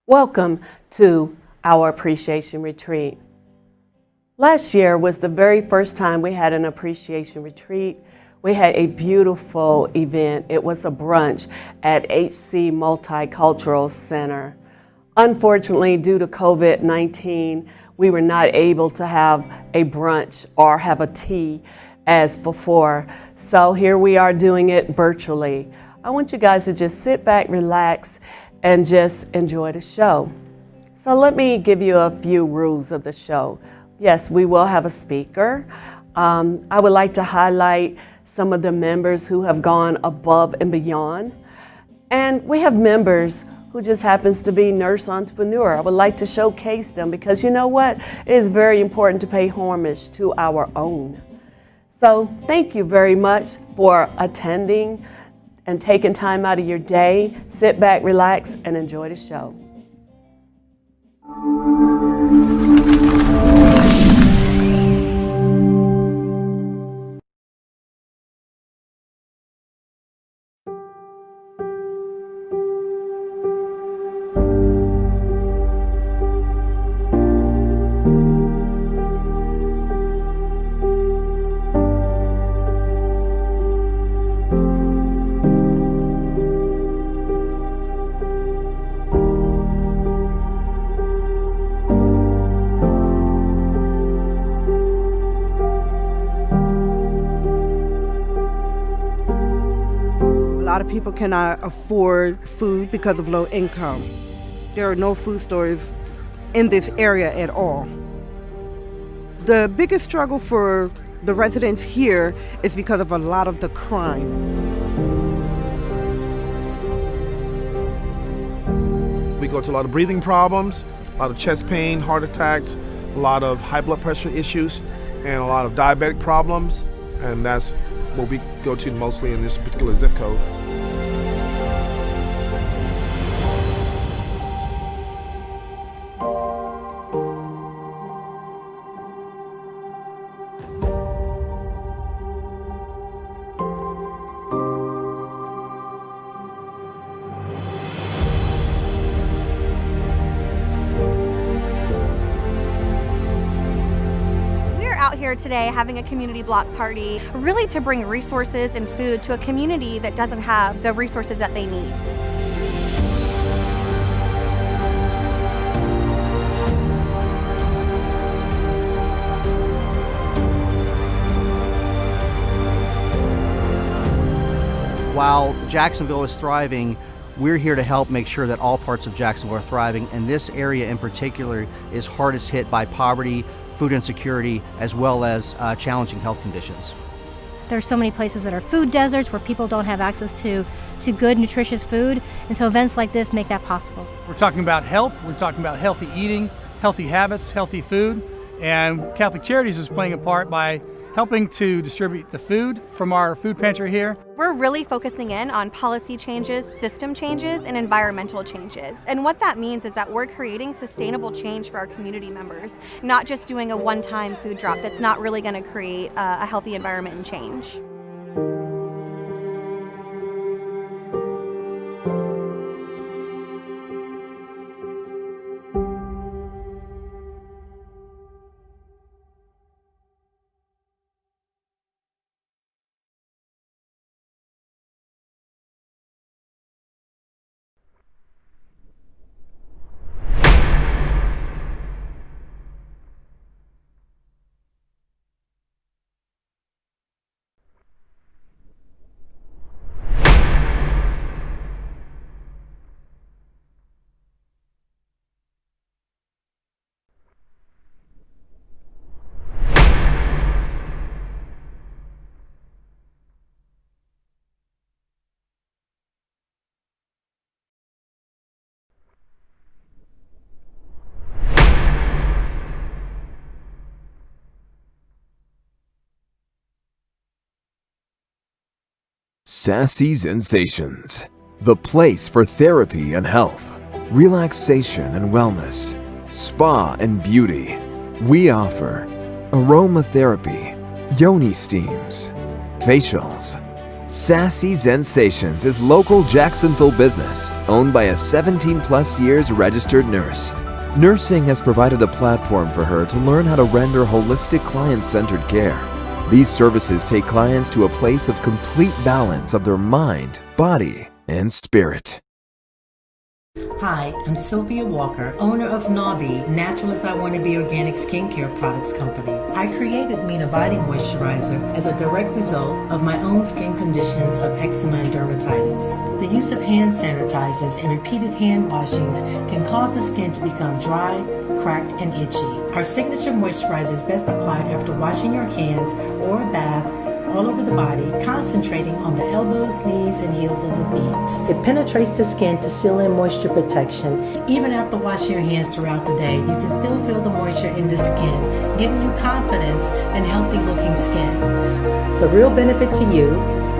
Welcome to our appreciation retreat. Last year was the very first time we had an appreciation retreat. We had a beautiful event. It was a brunch at HC Multicultural Center. Unfortunately, due to COVID-19, we were not able to have a brunch or have a tea as before. So here we are doing it virtually. I want you guys to just sit back, relax, and just enjoy the show. So let me give you a few rules of the show. Yes, we will have a speaker. I would like to highlight some of the members who have gone above and beyond. And we have members who just happens to be nurse entrepreneur. I would like to showcase them because you know what? It is very important to pay homage to our own. So thank you very much for attending and taking time out of your day. Sit back, relax, and enjoy the show. A lot of people cannot afford food because of low income. There are no food stores in this area at all. The biggest struggle for the residents here is because of a lot of the crime. We go to a lot of breathing problems, a lot of chest pain, heart attacks, a lot of high blood pressure issues, and a lot of diabetic problems, and that's what we go to mostly in this particular zip code. Out here today having a community block party, really to bring resources and food to a community that doesn't have the resources that they need. While Jacksonville is thriving, we're here to help make sure that all parts of Jacksonville are thriving, and this area in particular is hardest hit by poverty, food insecurity, as well as challenging health conditions. There's so many places that are food deserts where people don't have access to good, nutritious food, and so events like this make that possible. We're talking about health, we're talking about healthy eating, healthy habits, healthy food, and Catholic Charities is playing a part by helping to distribute the food from our food pantry here. We're really focusing in on policy changes, system changes, and environmental changes. And what that means is that we're creating sustainable change for our community members, not just doing a one-time food drop that's not really going to create a healthy environment and change. Sassy Sensations, the place for therapy and health, relaxation and wellness, spa and beauty. We offer aromatherapy, yoni steams, facials, Sassy Sensations is local Jacksonville business owned by a 17-plus years registered nurse. Nursing has provided a platform for her to learn how to render holistic client-centered care. These services take clients to a place of complete balance of their mind, body, and spirit. Hi, I'm Sylvia Walker, owner of Nabi, Natural as I Want to Be Organic Skincare Products Company. I created Mina Body Moisturizer as a direct result of my own skin conditions of eczema and dermatitis. The use of hand sanitizers and repeated hand washings can cause the skin to become dry, cracked, and itchy. Our signature moisturizer is best applied after washing your hands or a bath all over the body, concentrating on the elbows, knees, and heels of the feet. It penetrates the skin to seal in moisture protection. Even after washing your hands throughout the day, you can still feel the moisture in the skin, giving you confidence and healthy looking skin. The real benefit to you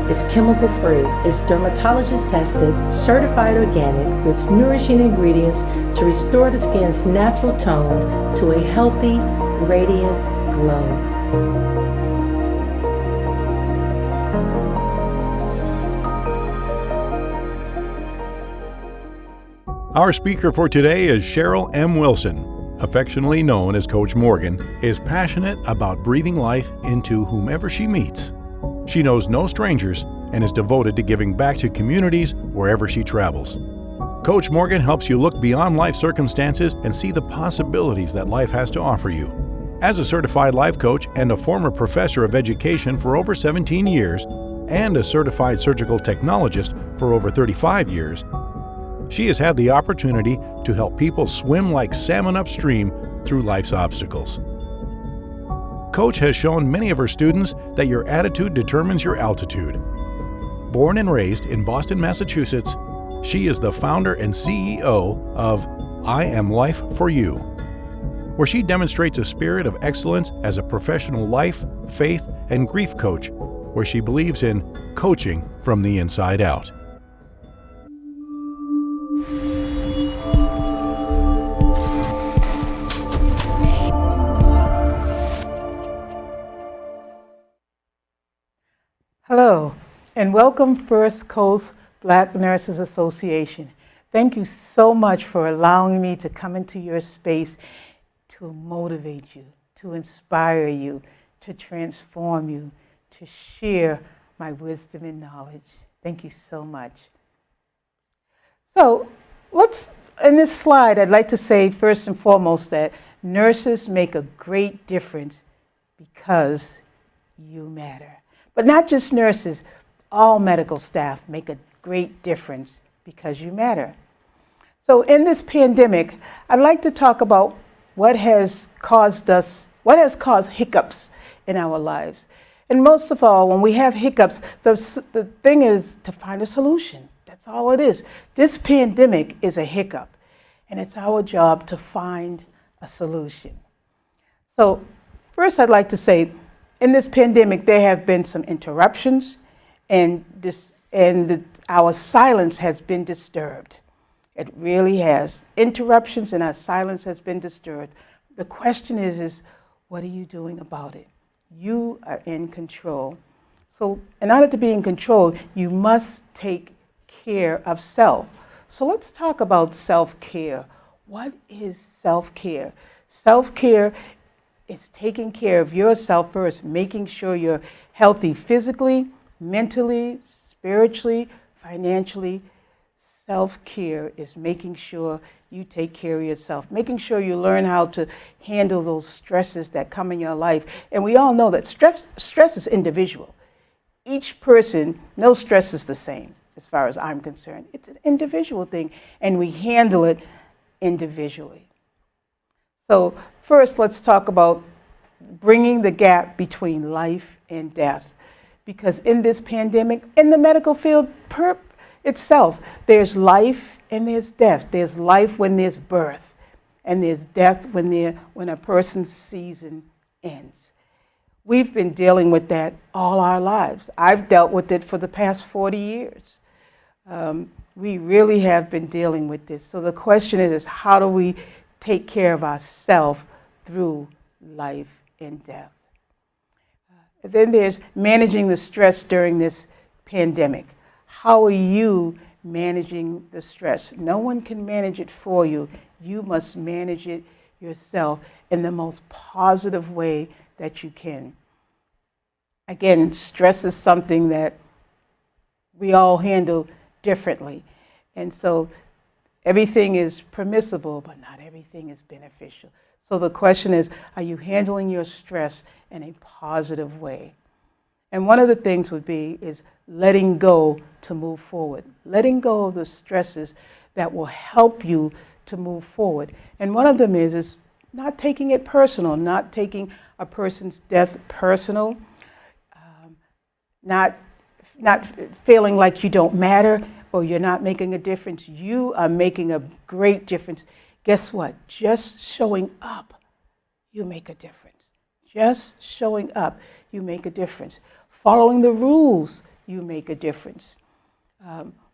is chemical free, is dermatologist tested, certified organic with nourishing ingredients to restore the skin's natural tone to a healthy, radiant glow. Our speaker for today is Cheryl M. Wilson, affectionately known as Coach Morgan, is passionate about breathing life into whomever she meets. She knows no strangers and is devoted to giving back to communities wherever she travels. Coach Morgan helps you look beyond life circumstances and see the possibilities that life has to offer you. As a certified life coach and a former professor of education for over 17 years, and a certified surgical technologist for over 35 years, she has had the opportunity to help people swim like salmon upstream through life's obstacles. Coach has shown many of her students that your attitude determines your altitude. Born and raised in Boston, Massachusetts, she is the founder and CEO of I Am Life for You, where she demonstrates a spirit of excellence as a professional life, faith, and grief coach, where she believes in coaching from the inside out. Hello, and welcome First Coast Black Nurses Association. Thank you so much for allowing me to come into your space to motivate you, to inspire you, to transform you, to share my wisdom and knowledge. Thank you so much. So in this slide, I'd like to say first and foremost that nurses make a great difference because you matter. But not just nurses, all medical staff make a great difference because you matter. So in this pandemic, I'd like to talk about what has caused hiccups in our lives. And most of all, when we have hiccups, the thing is to find a solution. That's all it is. This pandemic is a hiccup, and it's our job to find a solution. So first, I'd like to say, in this pandemic, there have been some interruptions, and our silence has been disturbed. It really has. Interruptions and our silence has been disturbed. The question is what are you doing about it? You are in control. So in order to be in control, you must take care of self. So let's talk about self-care. What is self-care? Self-care is taking care of yourself first, making sure you're healthy physically, mentally, spiritually, financially. Self-care is making sure you take care of yourself, making sure you learn how to handle those stresses that come in your life. And we all know that stress is individual. Each person, no stress is the same as far as I'm concerned. It's an individual thing, and we handle it individually. So first, let's talk about bringing the gap between life and death. Because in this pandemic, in the medical field itself, there's life and there's death. There's life when there's birth, and there's death when a person's season ends. We've been dealing with that all our lives. I've dealt with it for the past 40 years. We really have been dealing with this. So the question is how do we take care of ourselves through life and death? Then there's managing the stress during this pandemic. How are you managing the stress? No one can manage it for you. You must manage it yourself in the most positive way that you can. Again, stress is something that we all handle differently. And so everything is permissible, but not everything is beneficial. So the question is, are you handling your stress in a positive way? And one of the things would be is letting go to move forward. Letting go of the stresses that will help you to move forward. And one of them is not taking it personal, not taking a person's death personal, not feeling like you don't matter or you're not making a difference. You are making a great difference. Guess what? Just showing up, you make a difference. Just showing up, you make a difference. Following the rules, you make a difference.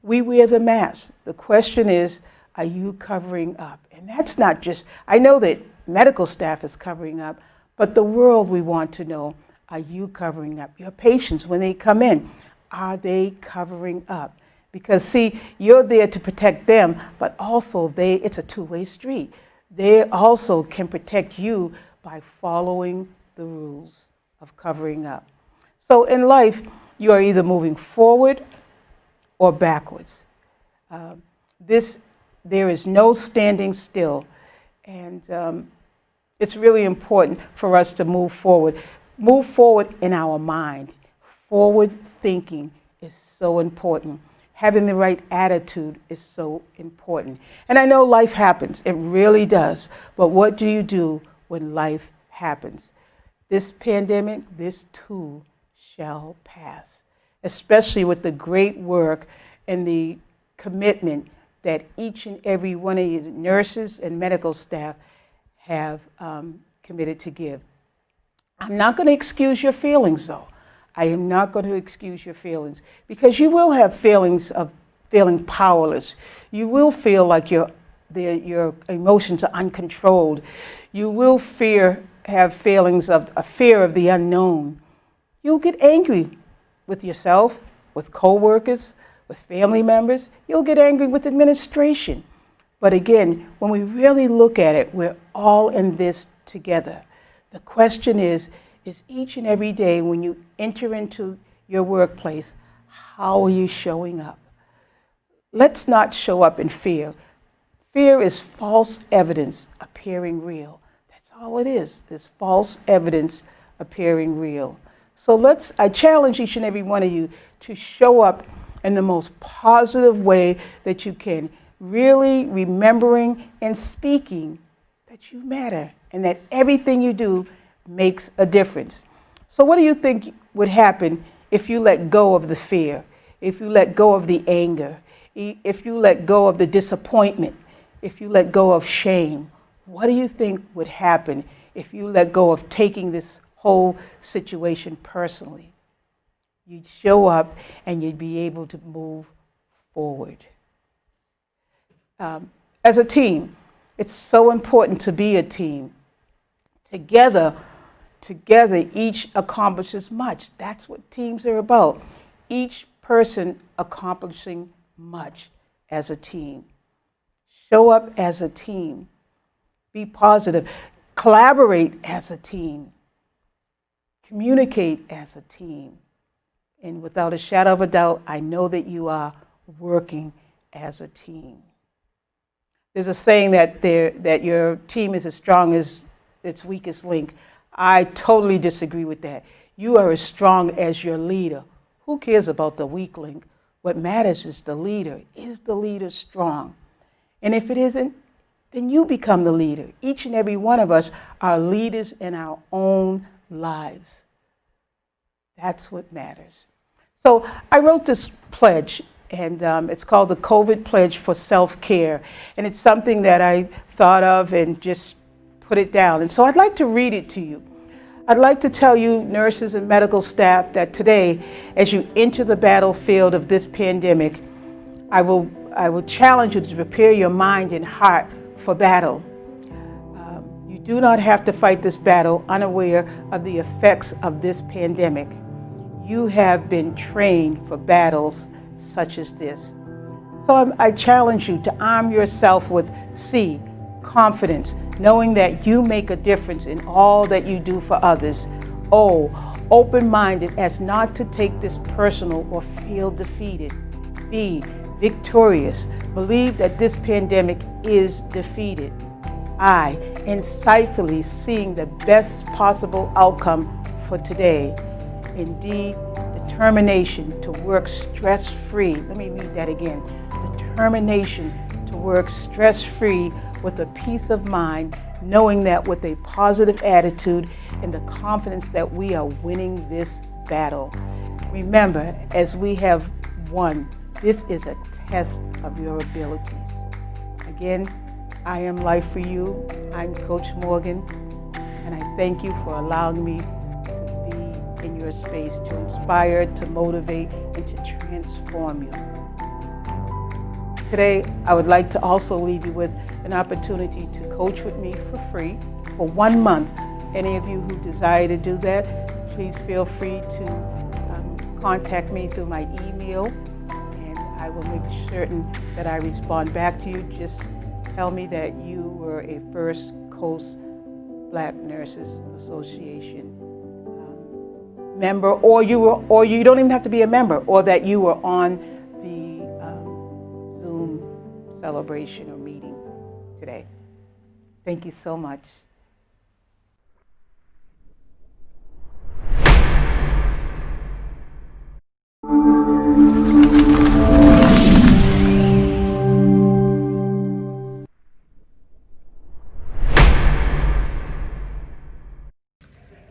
We wear the mask. The question is, are you covering up? And that's not just, I know that medical staff is covering up, but the world, we want to know, are you covering up? Your patients, when they come in, are they covering up? Because see, you're there to protect them, but also it's a two-way street. They also can protect you by following the rules of covering up. So in life, you are either moving forward or backwards. There is no standing still. And it's really important for us to move forward. Move forward in our mind. Forward thinking is so important. Having the right attitude is so important. And I know life happens. It really does. But what do you do when life happens? This pandemic, this too shall pass, especially with the great work and the commitment that each and every one of you nurses and medical staff have committed to give. I'm not going to excuse your feelings, though. I am not going to excuse your feelings, because you will have feelings of feeling powerless. You will feel like your emotions are uncontrolled. You will have feelings of a fear of the unknown. You'll get angry with yourself, with coworkers, with family members. You'll get angry with administration. But again, when we really look at it, we're all in this together. The question is each and every day when you enter into your workplace, how are you showing up? Let's not show up in fear. Fear is false evidence appearing real. That's all it is false evidence appearing real. So I challenge each and every one of you to show up in the most positive way that you can, really remembering and speaking that you matter and that everything you do makes a difference. So what do you think would happen if you let go of the fear, if you let go of the anger, if you let go of the disappointment, if you let go of shame? What do you think would happen if you let go of taking this whole situation personally? You'd show up and you'd be able to move forward. As a team, it's so important to be a team. Together, each accomplishes much. That's what teams are about. Each person accomplishing much as a team. Show up as a team. Be positive. Collaborate as a team. Communicate as a team. And without a shadow of a doubt, I know that you are working as a team. There's a saying that your team is as strong as its weakest link. I totally disagree with that. You are as strong as your leader. Who cares about the weak link? What matters is the leader. Is the leader strong? And if it isn't, then you become the leader. Each and every one of us are leaders in our own lives. That's what matters. So I wrote this pledge, and it's called the COVID Pledge for Self-Care. And it's something that I thought of and just put it down. And so I'd like to read it to you. I'd like to tell you, nurses and medical staff, that today, as you enter the battlefield of this pandemic, I will challenge you to prepare your mind and heart for battle. You do not have to fight this battle unaware of the effects of this pandemic. You have been trained for battles such as this. So I challenge you to arm yourself with C, confidence, knowing that you make a difference in all that you do for others. O, open-minded as not to take this personal or feel defeated. V, victorious, believe that this pandemic is defeated. I, insightfully seeing the best possible outcome for today. And D, determination to work stress-free. Let me read that again. Determination to work stress-free with a peace of mind, knowing that with a positive attitude and the confidence that we are winning this battle. Remember, as we have won, this is a test of your abilities. Again, I am Life for You. I'm Coach Morgan, and I thank you for allowing me to be in your space to inspire, to motivate, and to transform you. Today, I would like to also leave you with an opportunity to coach with me for free for 1 month. Any of you who desire to do that, please feel free to contact me through my email, and I will make certain that I respond back to you. Just tell me that you were a First Coast Black Nurses Association member, or you don't even have to be a member, or that you were on the Zoom celebration or meeting today. Thank you so much.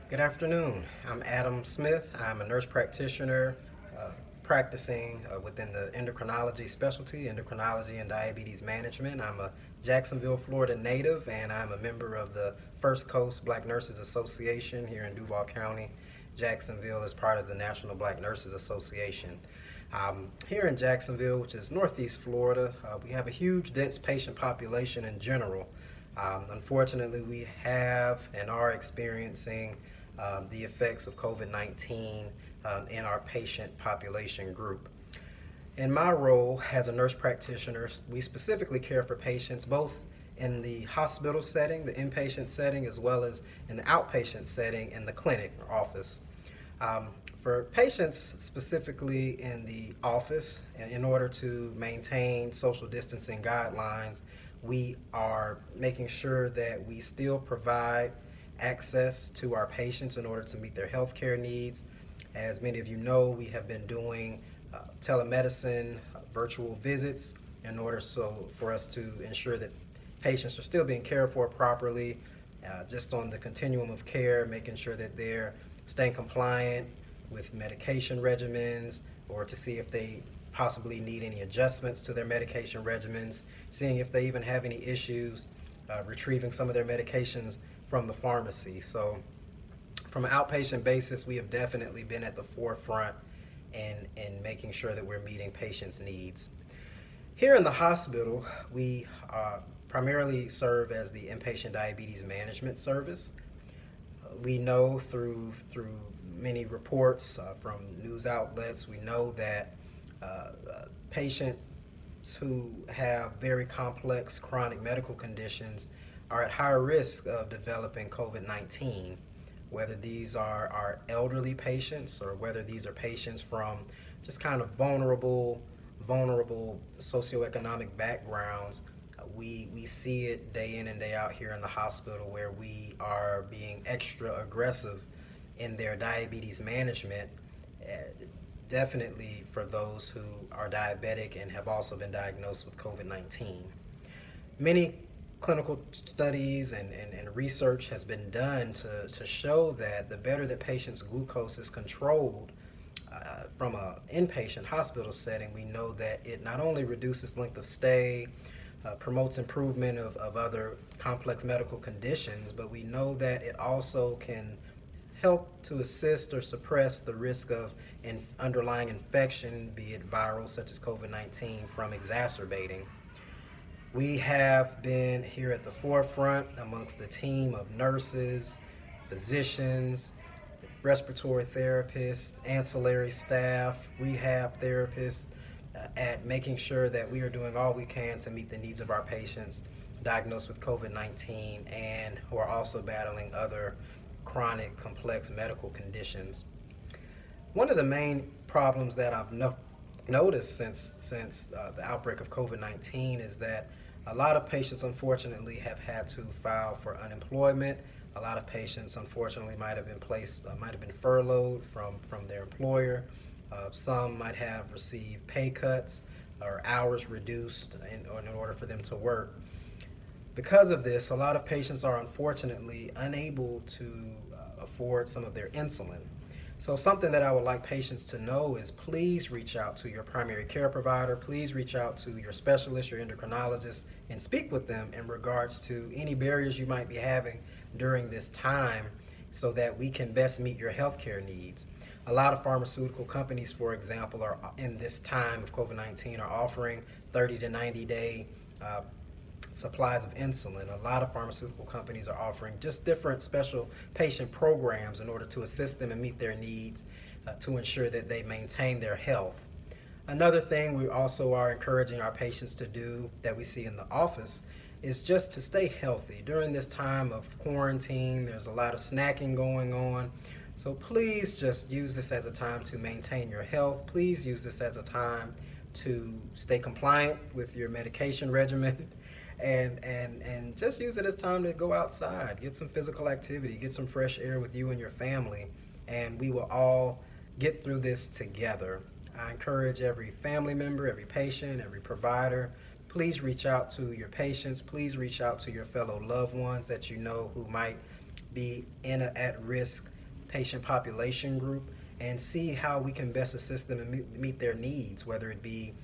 Good afternoon. I'm Adam Smith. I'm a nurse practitioner practicing within the endocrinology specialty, endocrinology and diabetes management. I'm a Jacksonville, Florida native, and I'm a member of the First Coast Black Nurses Association here in Duval County. Jacksonville is part of the National Black Nurses Association. Here in Jacksonville, which is Northeast Florida, we have a huge dense patient population in general. Unfortunately, we have and are experiencing the effects of COVID-19 in our patient population group. In my role as a nurse practitioner, we specifically care for patients both in the hospital setting, the inpatient setting, as well as in the outpatient setting in the clinic or office. For patients specifically in the office, in order to maintain social distancing guidelines, we are making sure that we still provide access to our patients in order to meet their healthcare needs. As many of you know, we have been doing telemedicine, virtual visits in order for us to ensure that patients are still being cared for properly, just on the continuum of care, making sure that they're staying compliant with medication regimens, or to see if they possibly need any adjustments to their medication regimens, seeing if they even have any issues retrieving some of their medications from the pharmacy. So from an outpatient basis, we have definitely been at the forefront in making sure that we're meeting patients' needs. Here in the hospital, we primarily serve as the inpatient diabetes management service. We know through many reports from news outlets, we know that patients who have very complex chronic medical conditions are at higher risk of developing COVID-19, whether these are our elderly patients or whether these are patients from just kind of vulnerable socioeconomic backgrounds. We see it day in and day out here in the hospital, where we are being extra aggressive in their diabetes management, definitely for those who are diabetic and have also been diagnosed with COVID-19. Many clinical studies and research has been done to show that the better that patients' glucose is controlled from an inpatient hospital setting, we know that it not only reduces length of stay, promotes improvement of other complex medical conditions, but we know that it also can help to assist or suppress the risk of an underlying infection, be it viral such as COVID-19, from exacerbating. We have been here at the forefront amongst the team of nurses, physicians, respiratory therapists, ancillary staff, rehab therapists, at making sure that we are doing all we can to meet the needs of our patients diagnosed with COVID-19 and who are also battling other chronic, complex medical conditions. One of the main problems that I've noticed since the outbreak of COVID-19 is that a lot of patients, unfortunately, have had to file for unemployment. A lot of patients, unfortunately, might have been furloughed from their employer. Some might have received pay cuts or hours reduced in order for them to work. Because of this, a lot of patients are unfortunately unable to afford some of their insulin. So something that I would like patients to know is please reach out to your primary care provider, please reach out to your specialist, your endocrinologist, and speak with them in regards to any barriers you might be having during this time so that we can best meet your healthcare needs. A lot of pharmaceutical companies, for example, are in this time of COVID-19 are offering 30 to 90 day supplies of insulin. A lot of pharmaceutical companies are offering just different special patient programs in order to assist them and meet their needs to ensure that they maintain their health. Another thing we also are encouraging our patients to do that we see in the office is just to stay healthy. During this time of quarantine, there's a lot of snacking going on. So please just use this as a time to maintain your health. Please use this as a time to stay compliant with your medication regimen. And just use it as time to go outside, get some physical activity, get some fresh air with you and your family, and we will all get through this together. I encourage every family member, every patient, every provider, please reach out to your patients, please reach out to your fellow loved ones that you know who might be in an at-risk patient population group, and see how we can best assist them and meet their needs, whether it be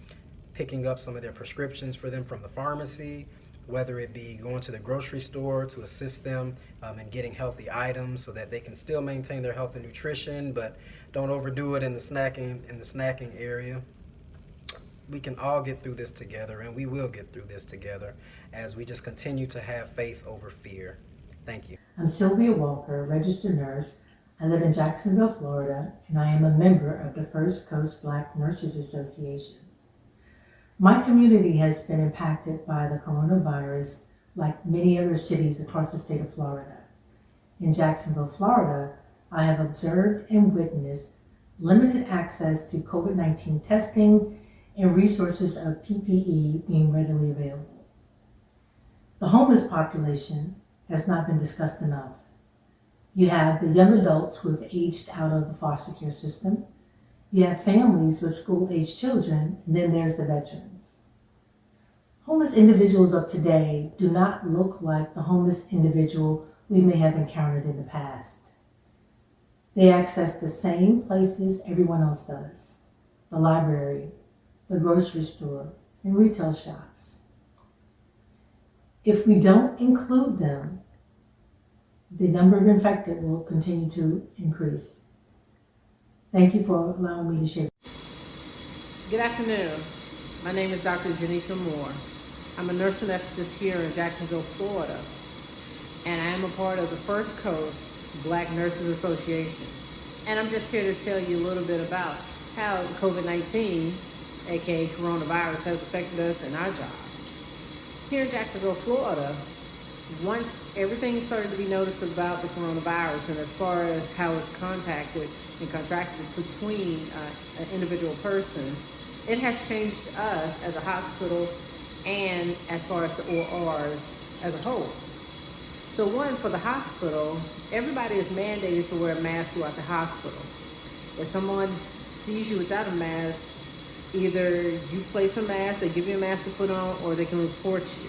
picking up some of their prescriptions for them from the pharmacy, whether it be going to the grocery store to assist them in getting healthy items so that they can still maintain their health and nutrition, but don't overdo it in the snacking area. We can all get through this together, and we will get through this together as we just continue to have faith over fear. Thank you. I'm Sylvia Walker, registered nurse. I live in Jacksonville, Florida, and I am a member of the First Coast Black Nurses Association. My community has been impacted by the coronavirus like many other cities across the state of Florida. In Jacksonville, Florida, I have observed and witnessed limited access to COVID-19 testing and resources of PPE being readily available. The homeless population has not been discussed enough. You have the young adults who have aged out of the foster care system. You have families with school-aged children, and then there's the veterans. Homeless individuals of today do not look like the homeless individual we may have encountered in the past. They access the same places everyone else does: the library, the grocery store, and retail shops. If we don't include them, the number of infected will continue to increase. Thank you for allowing me to share. Good afternoon. My name is Dr. Janisha Moore. I'm a nurse anesthetist here in Jacksonville, Florida, and I am a part of the First Coast Black Nurses Association. And I'm just here to tell you a little bit about how COVID-19, aka coronavirus, has affected us in our job. Here in Jacksonville, Florida, once everything started to be noticed about the coronavirus and as far as how it's contacted and contracted between an individual person, it has changed us as a hospital and as far as the ORs as a whole. So one, for the hospital, everybody is mandated to wear a mask throughout the hospital. If someone sees you without a mask, either you place a mask, they give you a mask to put on, or they can report you.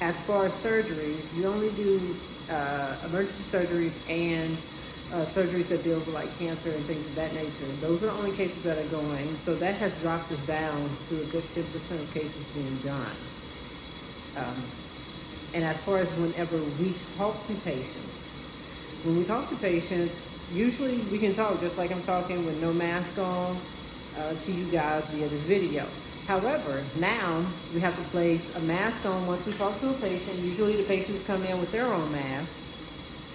As far as surgeries, we only do emergency surgeries and surgeries that deal with like cancer and things of that nature. Those are the only cases that are going. So that has dropped us down to a good 10% of cases being done. And as far as whenever we talk to patients, usually we can talk just like I'm talking with no mask on to you guys via this video. However, now we have to place a mask on once we talk to a patient. Usually the patients come in with their own mask.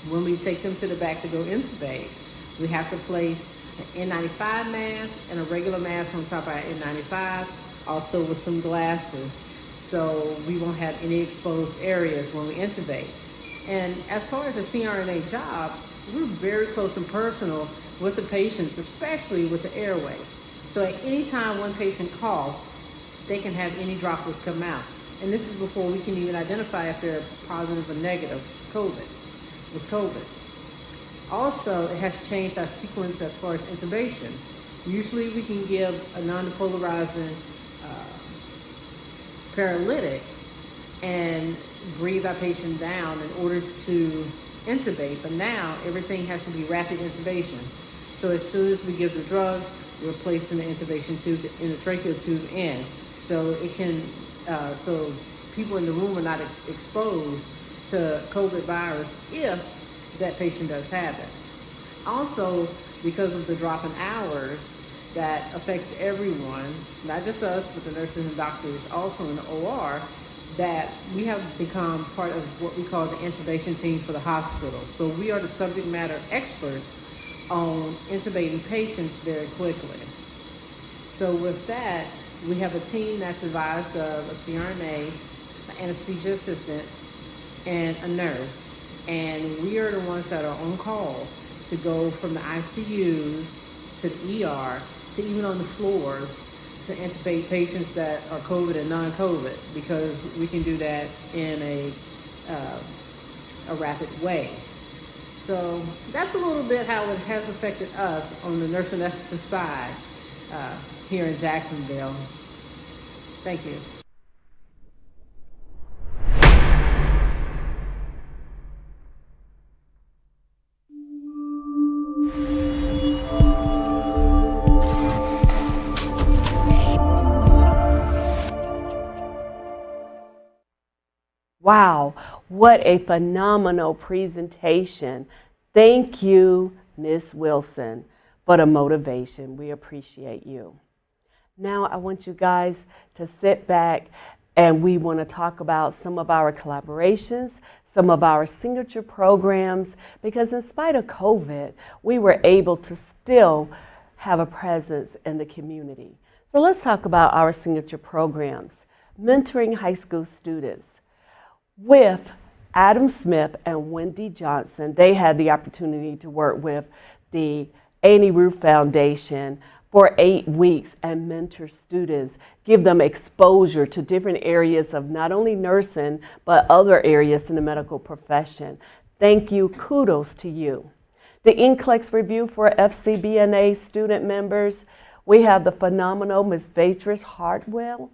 When we take them to the back to go intubate, we have to place an N95 mask and a regular mask on top of our N95, also with some glasses, so we won't have any exposed areas when we intubate. And as far as the CRNA job, we're very close and personal with the patients, especially with the airway. So at any time one patient coughs, they can have any droplets come out. And this is before we can even identify if they're positive or negative with COVID. Also, it has changed our sequence as far as intubation. Usually we can give a non-depolarizing paralytic and breathe our patient down in order to intubate, but now everything has to be rapid intubation. So as soon as we give the drugs, we're placing the intubation tube in the tracheal tube in, so it can, so people in the room are not exposed to COVID virus if that patient does have it. Also, because of the drop in hours, that affects everyone, not just us, but the nurses and doctors also in the OR, that we have become part of what we call the intubation team for the hospital. So we are the subject matter experts on intubating patients very quickly. So with that, we have a team that's advised of a CRNA, an anesthesia assistant, and a nurse. And we are the ones that are on call to go from the ICUs to the ER to even on the floors to intubate patients that are COVID and non-COVID, because we can do that in a rapid way. So that's a little bit how it has affected us on the nurse anesthetist side here in Jacksonville. Thank you. Wow, what a phenomenal presentation. Thank you, Ms. Wilson, for the motivation. We appreciate you. Now I want you guys to sit back and we want to talk about some of our collaborations, some of our signature programs, because in spite of COVID, we were able to still have a presence in the community. So let's talk about our signature programs. Mentoring high school students. With Adam Smith and Wendy Johnson, they had the opportunity to work with the Annie Roof Foundation for 8 weeks and mentor students, give them exposure to different areas of not only nursing, but other areas in the medical profession. Thank you, kudos to you. The NCLEX review for FCBNA student members, we have the phenomenal Ms. Vatris Hartwell.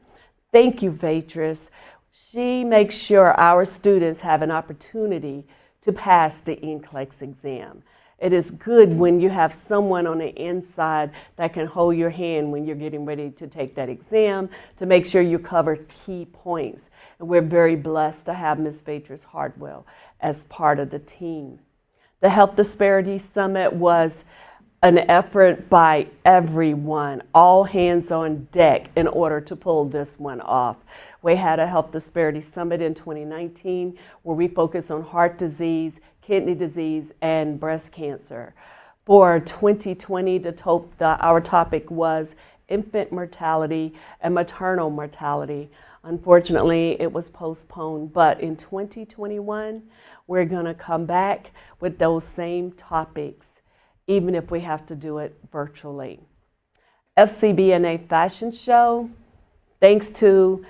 Thank you, Vatris. She makes sure our students have an opportunity to pass the NCLEX exam. It is good when you have someone on the inside that can hold your hand when you're getting ready to take that exam to make sure you cover key points. And we're very blessed to have Ms. Vatris Hartwell as part of the team. The Health Disparities Summit was an effort by everyone, all hands on deck in order to pull this one off. We had a Health Disparities Summit in 2019 where we focused on heart disease, kidney disease, and breast cancer. For 2020, our topic was infant mortality and maternal mortality. Unfortunately, it was postponed, but in 2021, we're going to come back with those same topics, even if we have to do it virtually. FCBNA Fashion Show, thanks to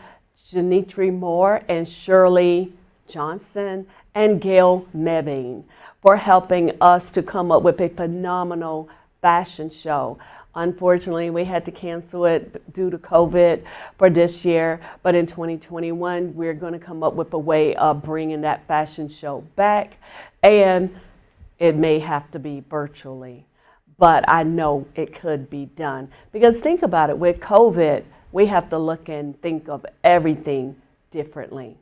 Janitri Moore and Shirley Johnson and Gail Mebbing for helping us to come up with a phenomenal fashion show. Unfortunately, we had to cancel it due to COVID for this year, but in 2021, we're going to come up with a way of bringing that fashion show back, and it may have to be virtually, but I know it could be done. Because think about it, with COVID, we have to look and think of everything differently.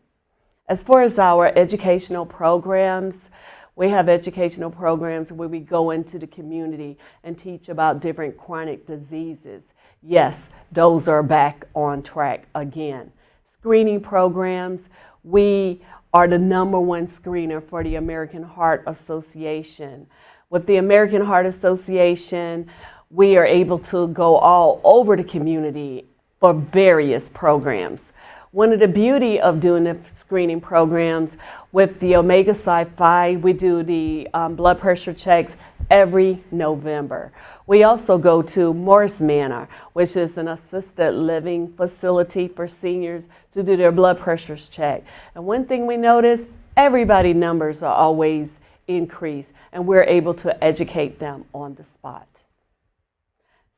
As far as our educational programs, we have educational programs where we go into the community and teach about different chronic diseases. Yes, those are back on track again. Screening programs, we are the #1 screener for the American Heart Association. With the American Heart Association, we are able to go all over the community for various programs. One of the beauty of doing the screening programs with the Omega Psi-Phi, we do the blood pressure checks every November. We also go to Morris Manor, which is an assisted living facility for seniors to do their blood pressures checked. And one thing we notice, everybody's numbers are always increased, and we're able to educate them on the spot.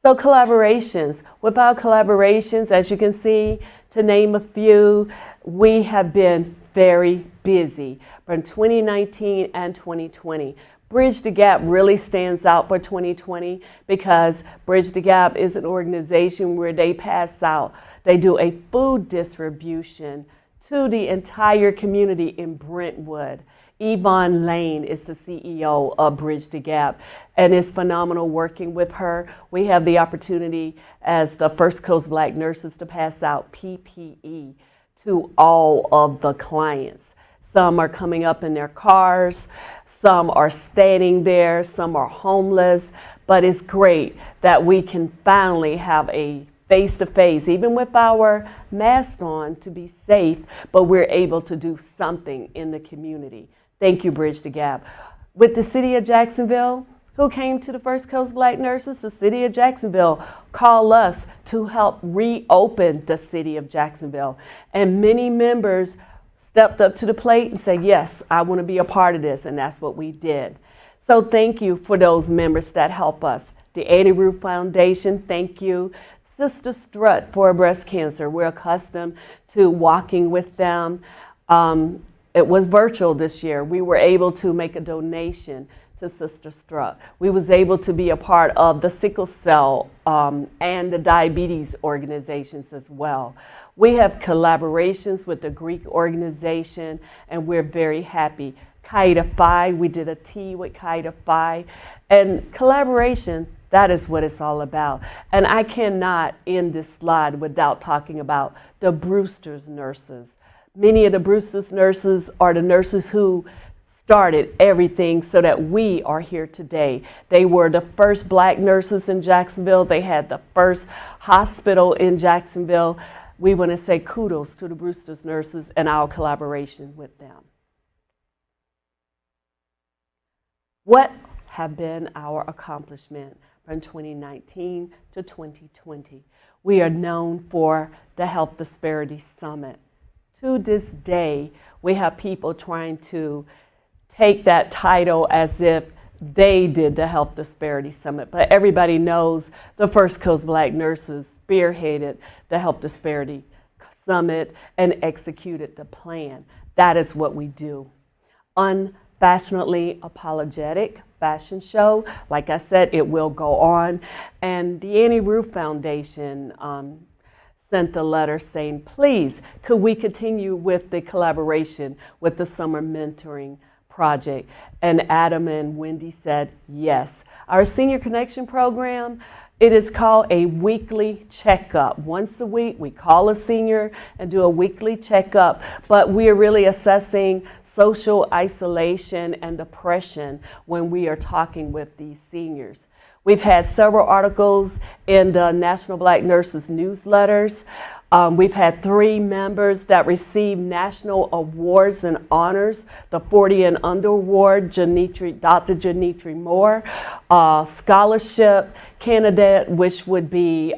So collaborations. With our collaborations, as you can see, to name a few, we have been very busy from 2019 and 2020. Bridge the Gap really stands out for 2020 because Bridge the Gap is an organization where they pass out, they do a food distribution to the entire community in Brentwood. Yvonne Lane is the CEO of Bridge the Gap, and it's phenomenal working with her. We have the opportunity as the First Coast Black Nurses to pass out PPE to all of the clients. Some are coming up in their cars, some are standing there, some are homeless, but it's great that we can finally have a face-to-face, even with our mask on to be safe, but we're able to do something in the community. Thank you, Bridge the Gap. With the City of Jacksonville, who came to the First Coast Black Nurses, the City of Jacksonville called us to help reopen the City of Jacksonville. And many members stepped up to the plate and said, yes, I want to be a part of this, and that's what we did. So thank you for those members that help us. The Annie Roof Foundation, thank you. Sister Strut for breast cancer, we're accustomed to walking with them. It was virtual this year. We were able to make a donation to Sister Strut. We was able to be a part of the sickle cell and the diabetes organizations as well. We have collaborations with the Greek organization, and we're very happy. Qaeda Phi, we did a tea with Qaeda Phi, and collaboration, that is what it's all about. And I cannot end this slide without talking about the Brewster's nurses. Many of the Brewster's nurses are the nurses who started everything so that we are here today. They were the first black nurses in Jacksonville. They had the first hospital in Jacksonville. We want to say kudos to the Brewster's nurses and our collaboration with them. What have been our accomplishment from 2019 to 2020? We are known for the Health Disparity Summit. To this day, we have people trying to take that title as if they did the Health Disparity Summit, but everybody knows the First Coast Black Nurses spearheaded the Health Disparity Summit and executed the plan. That is what we do. Unfashionably apologetic fashion show. Like I said, it will go on. And the Annie Roof Foundation sent a letter saying, please, could we continue with the collaboration with the Summer Mentoring Project? And Adam and Wendy said yes. Our Senior Connection program, it is called a weekly checkup. Once a week, we call a senior and do a weekly checkup, but we are really assessing social isolation and depression when we are talking with these seniors. We've had several articles in the National Black Nurses newsletters. We've had 3 members that received national awards and honors. The 40 and Under Award, Dr. Janitri Moore. Scholarship candidate, which would be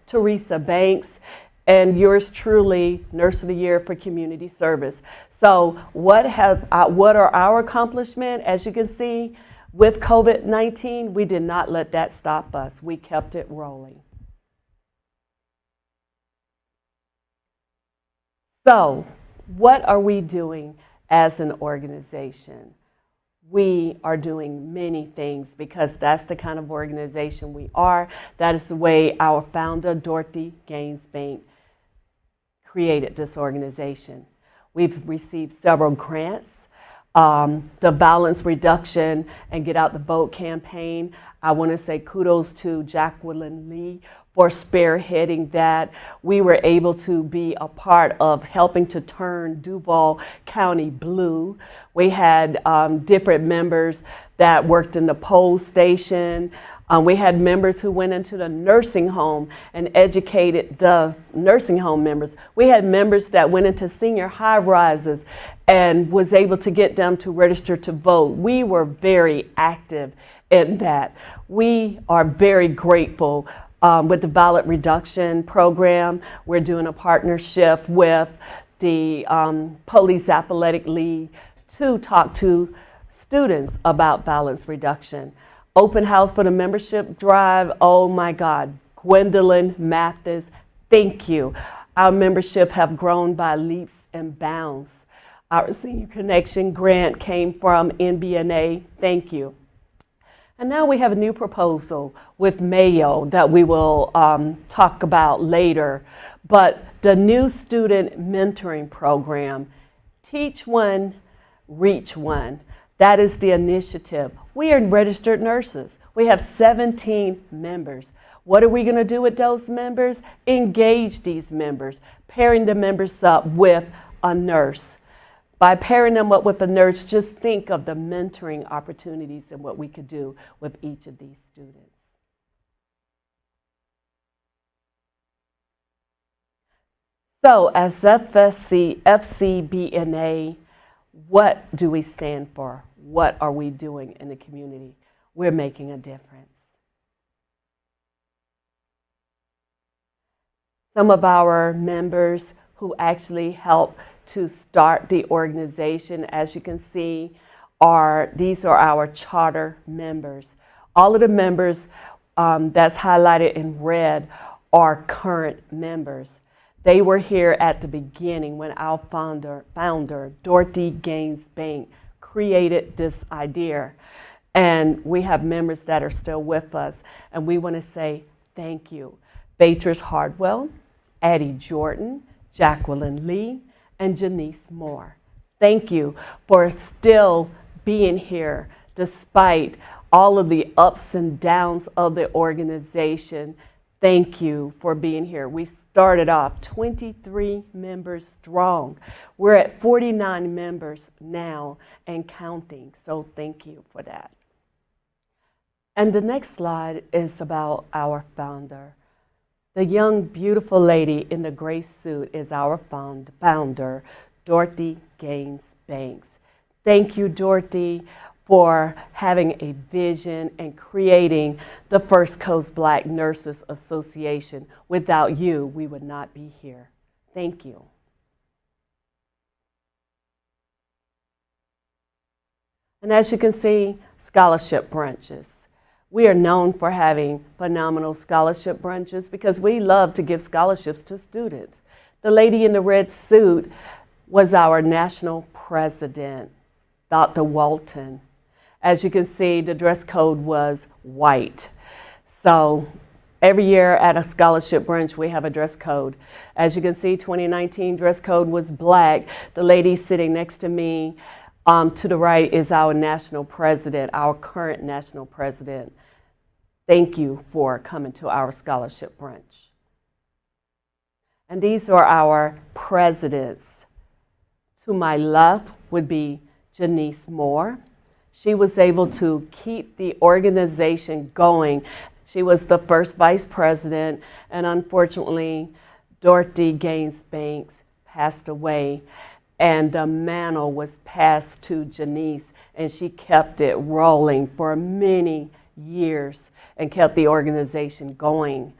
Teresa Banks. And yours truly, Nurse of the Year for Community Service. So what are our accomplishments? As you can see, with COVID-19, we did not let that stop us. We kept it rolling. So, what are we doing as an organization? We are doing many things because that's the kind of organization we are. That is the way our founder, Dorothy Gainsbank, created this organization. We've received several grants. the violence reduction and get out the vote campaign. I want to say kudos to Jacqueline Lee for spearheading that. We were able to be a part of helping to turn Duval County blue. We had different members that worked in the poll station. We had members who went into the nursing home and educated the nursing home members. We had members that went into senior high rises and was able to get them to register to vote. We were very active in that. We are very grateful with the ballot reduction program. We're doing a partnership with the Police Athletic League to talk to students about violence reduction. Open house for the membership drive. Oh my God, Gwendolyn Mathis, thank you. Our membership have grown by leaps and bounds. Our Senior Connection grant came from NBNA, thank you. And now we have a new proposal with Mayo that we will talk about later. But the new student mentoring program, Teach One, Reach One. That is the initiative. We are registered nurses. We have 17 members. What are we going to do with those members? Engage these members, pairing the members up with a nurse. By pairing them up with a nurse, just think of the mentoring opportunities and what we could do with each of these students. So as FCBNA, what do we stand for? What are we doing in the community? We're making a difference. Some of our members who actually help to start the organization, as you can see, these are our charter members. All of the members that's highlighted in red are current members. They were here at the beginning when our founder Dorothy Gaines Bank, created this idea. And we have members that are still with us, and we want to say thank you. Beatrice Hardwell, Addie Jordan, Jacqueline Lee, and Janice Moore. Thank you for still being here despite all of the ups and downs of the organization. Thank you for being here. We started off 23 members strong. We're at 49 members now and counting, so thank you for that. And the next slide is about our founder. The young, beautiful lady in the gray suit is our founder, Dorothy Gaines Banks. Thank you, Dorothy, for having a vision and creating the First Coast Black Nurses Association. Without you, we would not be here. Thank you. And as you can see, scholarship brunches. We are known for having phenomenal scholarship brunches because we love to give scholarships to students. The lady in the red suit was our national president, Dr. Walton. As you can see, the dress code was white. So every year at a scholarship brunch, we have a dress code. As you can see, 2019 dress code was black. The lady sitting next to me to the right is our national president, our current national president. Thank you for coming to our scholarship brunch. And these are our presidents. To my left would be Janice Moore. She was able to keep the organization going. She was the first vice president, and unfortunately, Dorothy Gaines Banks passed away, and the mantle was passed to Janice, and she kept it rolling for many years and kept the organization going.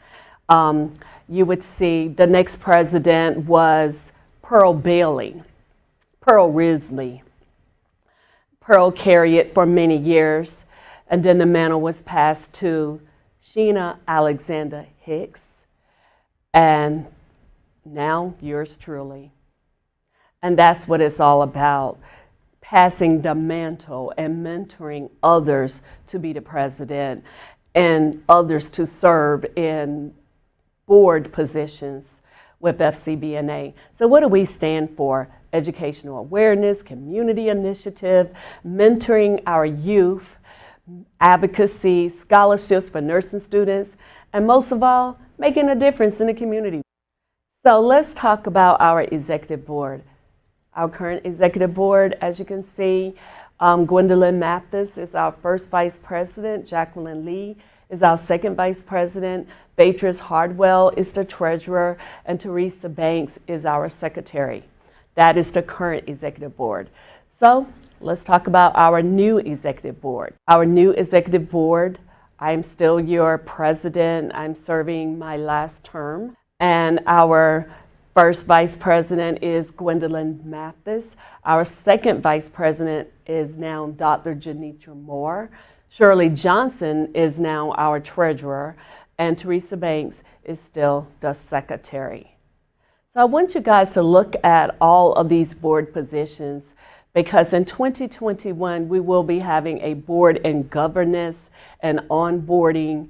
You would see the next president was Pearl Risley. Pearl carried it for many years, and then the mantle was passed to Sheena Alexander Hicks, and now yours truly. And that's what it's all about, passing the mantle and mentoring others to be the president and others to serve in board positions with FCBNA. So what do we stand for? educational awareness, community initiative, mentoring our youth, advocacy, scholarships for nursing students, and most of all, making a difference in the community. So let's talk about our executive board. Our current executive board, as you can see, Gwendolyn Mathis is our first vice president, Jacqueline Lee is our second vice president, Beatrice Hardwell is the treasurer, and Teresa Banks is our secretary. That is the current executive board. So let's talk about our new executive board. Our new executive board, I'm still your president. I'm serving my last term. And our first vice president is Gwendolyn Mathis. Our second vice president is now Dr. Janitra Moore. Shirley Johnson is now our treasurer, and Teresa Banks is still the secretary. So I want you guys to look at all of these board positions, because in 2021 we will be having a board and governance and onboarding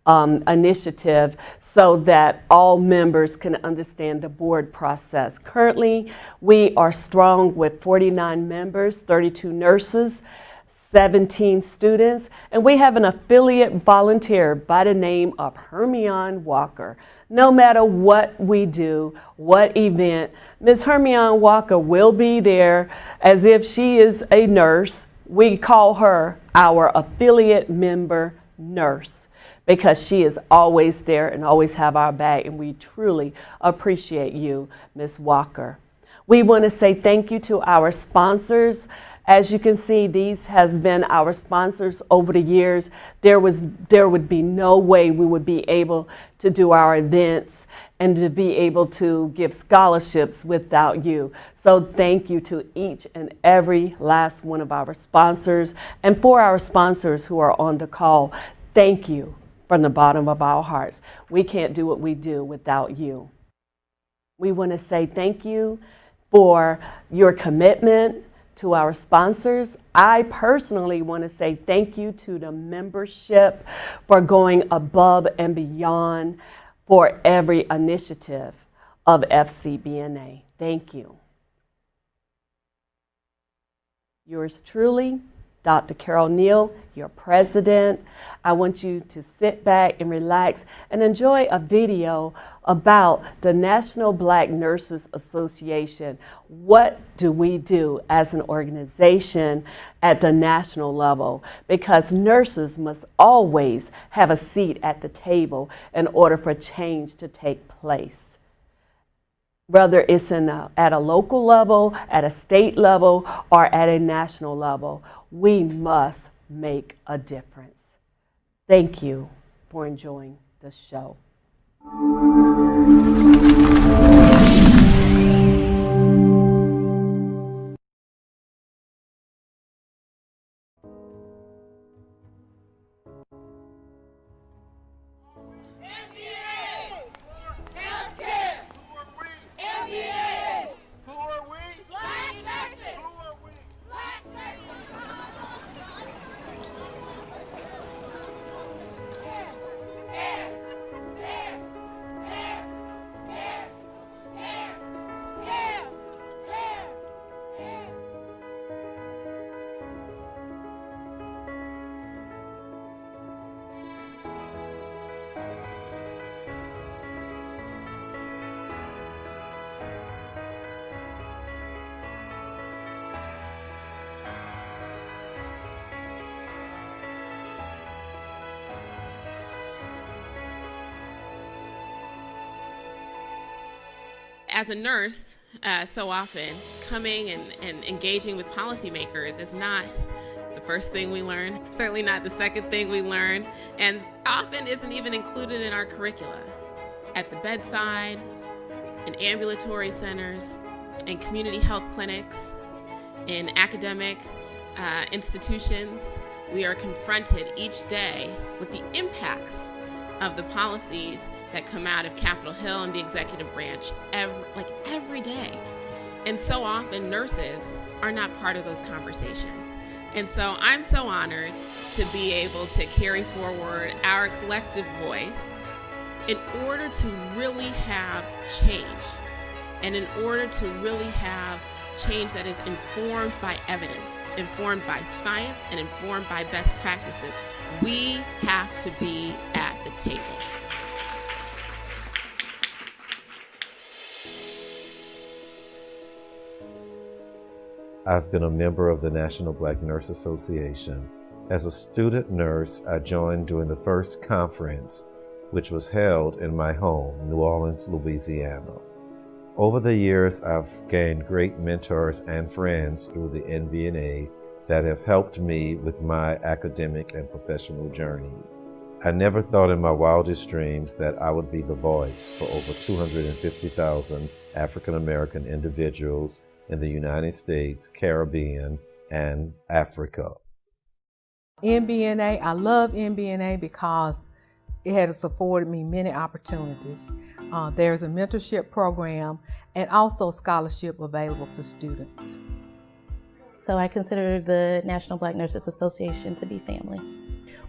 initiative so that all members can understand the board process. Currently, we are strong with 49 members, 32 nurses, 17 students, and we have an affiliate volunteer by the name of Hermione Walker. No matter what we do, what event, Ms. Hermione Walker will be there as if she is a nurse. We call her our affiliate member nurse, because she is always there and always have our back, and we truly appreciate you, Ms. Walker. We want to say thank you to our sponsors. As you can see, these has been our sponsors over the years. There would be no way we would be able to do our events and to be able to give scholarships without you. So thank you to each and every last one of our sponsors. And for our sponsors who are on the call, thank you from the bottom of our hearts. We can't do what we do without you. We want to say thank you for your commitment to our sponsors. I personally want to say thank you to the membership for going above and beyond for every initiative of FCBNA. Thank you. Yours truly, Dr. Carol Neal, your president. I want you to sit back and relax and enjoy a video about the National Black Nurses Association. What do we do as an organization at the national level? Because nurses must always have a seat at the table in order for change to take place. Whether it's at a local level, at a state level, or at a national level, we must make a difference. Thank you for enjoying the show. As a nurse, so often coming and engaging with policymakers is not the first thing we learn, certainly not the second thing we learn, and often isn't even included in our curricula. At the bedside, in ambulatory centers, in community health clinics, in academic institutions, we are confronted each day with the impacts of the policies that come out of Capitol Hill and the executive branch every day. And so often nurses are not part of those conversations. And so I'm so honored to be able to carry forward our collective voice in order to really have change and in order to really have change that is informed by evidence, informed by science, and informed by best practices. We have to be at the table. I've been a member of the National Black Nurse Association. As a student nurse, I joined during the first conference, which was held in my home, New Orleans, Louisiana. Over the years, I've gained great mentors and friends through the NBNA that have helped me with my academic and professional journey. I never thought in my wildest dreams that I would be the voice for over 250,000 African American individuals in the United States, Caribbean, and Africa. NBNA, I love NBNA because it has afforded me many opportunities. There's a mentorship program and also scholarship available for students. So I consider the National Black Nurses Association to be family.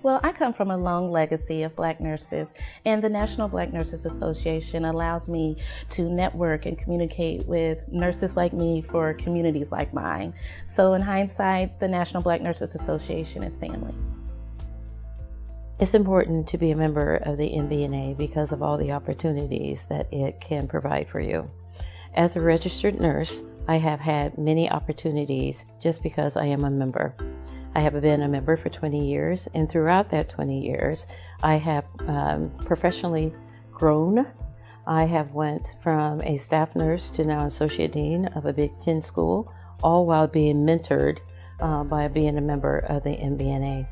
Well, I come from a long legacy of Black nurses, and the National Black Nurses Association allows me to network and communicate with nurses like me for communities like mine. So in hindsight, the National Black Nurses Association is family. It's important to be a member of the NBNA because of all the opportunities that it can provide for you. As a registered nurse, I have had many opportunities just because I am a member. I have been a member for 20 years, and throughout that 20 years, I have professionally grown. I have went from a staff nurse to now associate dean of a Big Ten school, all while being mentored by being a member of the NBNA.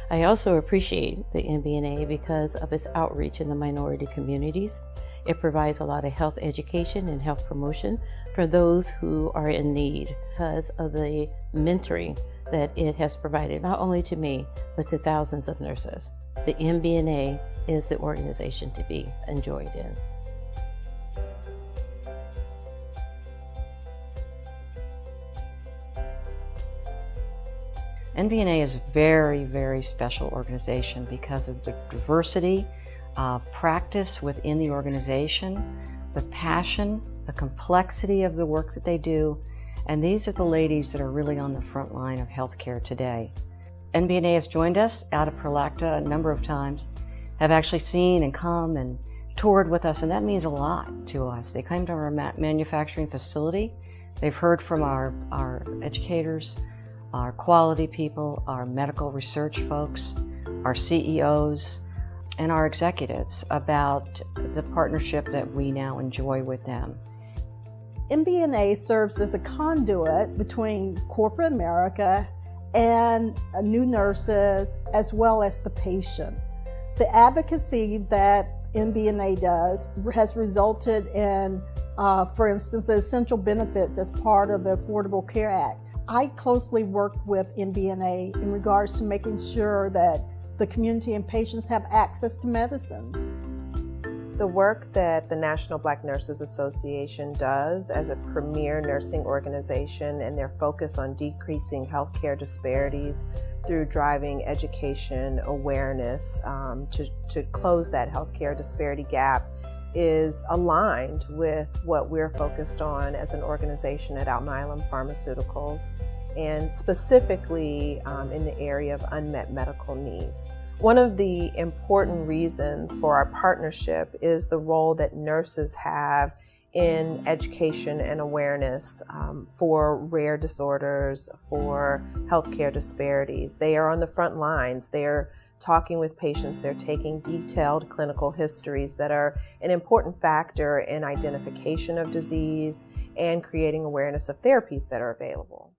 I also appreciate the NBNA because of its outreach in the minority communities. It provides a lot of health education and health promotion for those who are in need because of the mentoring that it has provided, not only to me, but to thousands of nurses. The NBNA is the organization to be enjoyed in. NBNA is a very, very special organization because of the diversity of practice within the organization, the passion, the complexity of the work that they do, and these are the ladies that are really on the front line of healthcare today. NBNA has joined us out of Prolacta a number of times, have actually seen and come and toured with us, and that means a lot to us. They came to our manufacturing facility. They've heard from our educators, our quality people, our medical research folks, our CEOs, and our executives about the partnership that we now enjoy with them. NBNA serves as a conduit between corporate America and new nurses, as well as the patient. The advocacy that NBNA does has resulted in, for instance, essential benefits as part of the Affordable Care Act. I closely work with NBNA in regards to making sure that the community and patients have access to medicines. The work that the National Black Nurses Association does as a premier nursing organization and their focus on decreasing healthcare disparities through driving education awareness to close that healthcare disparity gap is aligned with what we're focused on as an organization at Alnylam Pharmaceuticals, and specifically in the area of unmet medical needs. One of the important reasons for our partnership is the role that nurses have in education and awareness for rare disorders, for healthcare disparities. They are on the front lines. They are talking with patients. They're taking detailed clinical histories that are an important factor in identification of disease and creating awareness of therapies that are available.